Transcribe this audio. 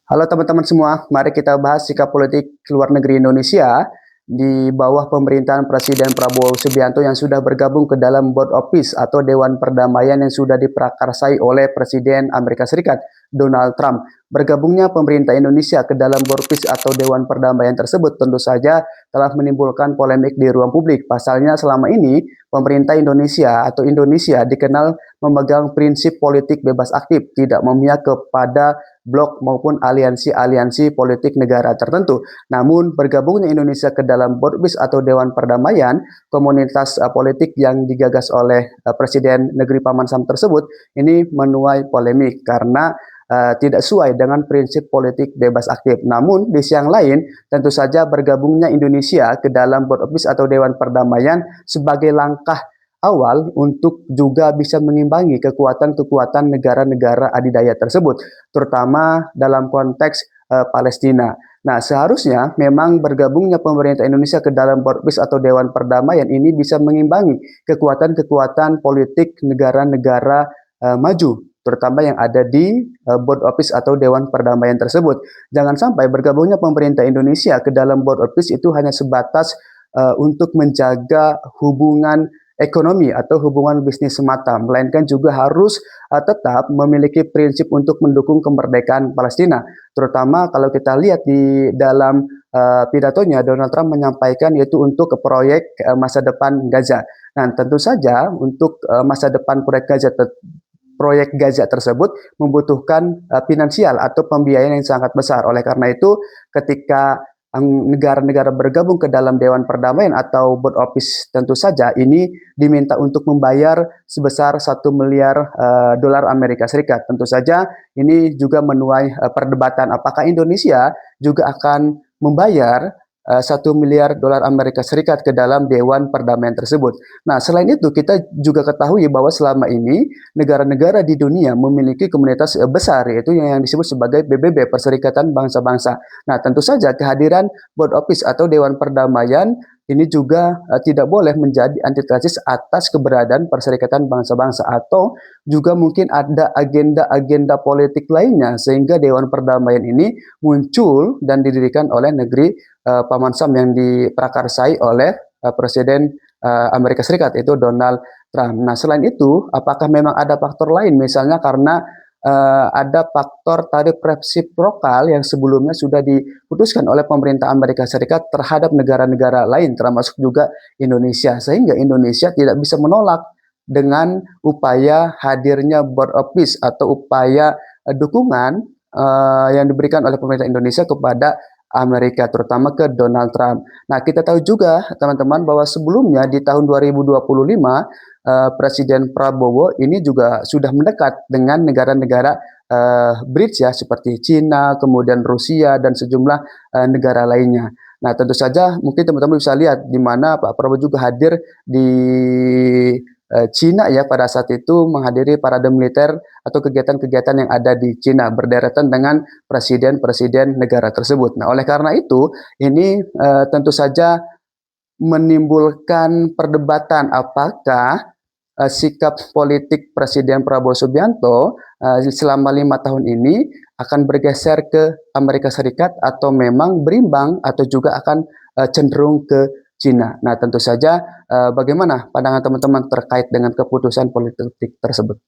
Halo teman-teman semua, mari kita bahas sikap politik luar negeri Indonesia di bawah pemerintahan Presiden Prabowo Subianto yang sudah bergabung ke dalam Board of Peace atau Dewan Perdamaian yang sudah diprakarsai oleh Presiden Amerika Serikat Donald Trump. Bergabungnya pemerintah Indonesia ke dalam Board of Peace atau Dewan Perdamaian tersebut tentu saja telah menimbulkan polemik di ruang publik. Pasalnya selama ini pemerintah Indonesia atau Indonesia dikenal memegang prinsip politik bebas aktif, tidak memihak kepada blok maupun aliansi-aliansi politik negara tertentu. Namun bergabungnya Indonesia ke dalam Board of Peace atau Dewan Perdamaian, komunitas politik yang digagas oleh Presiden Negeri Paman Sam tersebut ini menuai polemik karena tidak sesuai dengan prinsip politik bebas aktif. Namun di sisi yang lain, tentu saja bergabungnya Indonesia ke dalam Board of Peace atau Dewan Perdamaian sebagai langkah awal untuk juga bisa mengimbangi kekuatan-kekuatan negara-negara adidaya tersebut, terutama dalam konteks Palestina. Nah, seharusnya memang bergabungnya pemerintah Indonesia ke dalam Board of Peace atau Dewan Perdamaian ini bisa mengimbangi kekuatan-kekuatan politik negara-negara maju, terutama yang ada di Board of Peace atau Dewan Perdamaian tersebut. Jangan sampai bergabungnya pemerintah Indonesia ke dalam Board of Peace itu hanya sebatas untuk menjaga hubungan ekonomi atau hubungan bisnis semata, melainkan juga harus tetap memiliki prinsip untuk mendukung kemerdekaan Palestina. Terutama kalau kita lihat di dalam pidatonya, Donald Trump menyampaikan yaitu untuk proyek masa depan Gaza. Nah, tentu saja untuk masa depan proyek Gaza tersebut membutuhkan finansial atau pembiayaan yang sangat besar. Oleh karena itu, ketika negara-negara bergabung ke dalam Dewan Perdamaian atau Board of Peace, tentu saja ini diminta untuk membayar sebesar 1 miliar dolar Amerika Serikat. Tentu saja ini juga menuai perdebatan apakah Indonesia juga akan membayar 1 miliar dolar Amerika Serikat ke dalam Dewan Perdamaian tersebut. Nah, selain itu kita juga ketahui bahwa selama ini negara-negara di dunia memiliki komunitas besar, yaitu yang disebut sebagai PBB, Perserikatan Bangsa-Bangsa. Nah, tentu saja kehadiran Board of Peace atau Dewan Perdamaian ini juga tidak boleh menjadi antitesis atas keberadaan Perserikatan Bangsa-Bangsa, atau juga mungkin ada agenda-agenda politik lainnya sehingga Dewan Perdamaian ini muncul dan didirikan oleh negeri Paman Sam yang diprakarsai oleh Presiden Amerika Serikat, itu Donald Trump. Nah, selain itu, apakah memang ada faktor lain? Misalnya karena ada faktor tarif resiprokal yang sebelumnya sudah diputuskan oleh pemerintah Amerika Serikat terhadap negara-negara lain, termasuk juga Indonesia, sehingga Indonesia tidak bisa menolak dengan upaya hadirnya Board of Peace atau upaya dukungan yang diberikan oleh pemerintah Indonesia kepada Amerika, terutama ke Donald Trump. Nah, kita tahu juga teman-teman bahwa sebelumnya di tahun 2025 Presiden Prabowo ini juga sudah mendekat dengan negara-negara BRICS ya, seperti Cina, kemudian Rusia dan sejumlah negara lainnya. Nah, tentu saja mungkin teman-teman bisa lihat di mana Pak Prabowo juga hadir di Cina ya, pada saat itu menghadiri parade militer atau kegiatan-kegiatan yang ada di Cina berderetan dengan presiden-presiden negara tersebut. Nah, oleh karena itu ini tentu saja menimbulkan perdebatan apakah sikap politik Presiden Prabowo Subianto selama 5 tahun ini akan bergeser ke Amerika Serikat atau memang berimbang atau juga akan cenderung ke Cina. Nah, tentu saja bagaimana pandangan teman-teman terkait dengan keputusan politik tersebut?